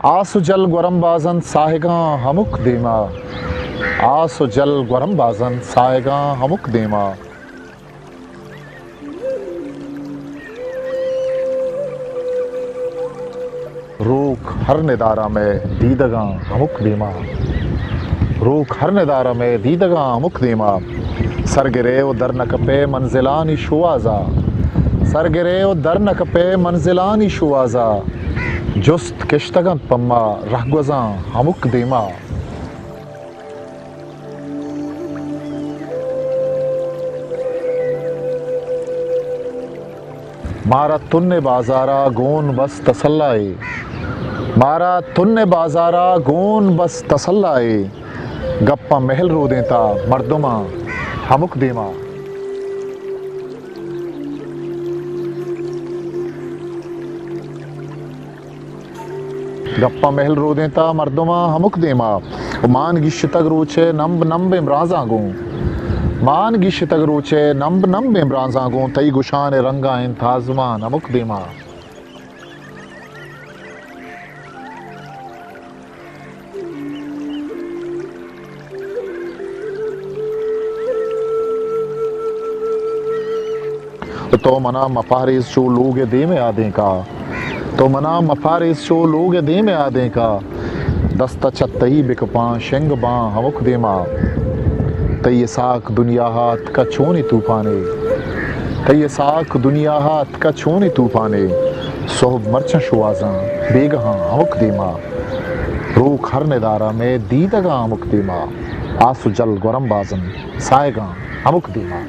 आसु जल गरम बाजन साहेगा हमुक देमा, आसु जल गरम बाजन साहेगा हमुक देमा। रूख हर निदारा में दीदगा हमुक देमा, रूख हर निदारा में दीदगा हमुक देमा। सर गिरे वो दर नक पे मंजिलानी शुआजा, सर गिरे वो दर नक पे मंजिलानी शुआजा। जुस्त किश्तगन पम्मा रहगुज़ा हमुक देमा। मारा तुन्ने बाजारा गोन बस तसल्लाए, मारा तुन्ने बाजारा गोन बस तसल्लाए। गप्पा महल रो देता मर्दमा हमुक देमा। गप्पा महल रो देता मर्दमा हमुक देमा। मान गिश तक रोचे नंब नंब इमराजा गो, मान गिश तक रोचे नंब नंब इमराजा गो। तई गुशान रंगा इन थाजुमान हमुक देमा। तो मना मफारिस चो लोग दे में आदे का, तो मना मफारिस चो लोग दे में आदे का। दस्ता छत्तही बिकपा शेंग बा हमुक देमा। तय साक दुनिया हाथ का छोनी तूफाने, तय साक दुनिया हाथ का छोनी तूफाने। सोहब मर्चा शुआजा बेगहा हमुक देमा। रूख हर निदारा में दीदगा हमुक देमा। आसु जल गरम बाजन साएगा हमुक देमा।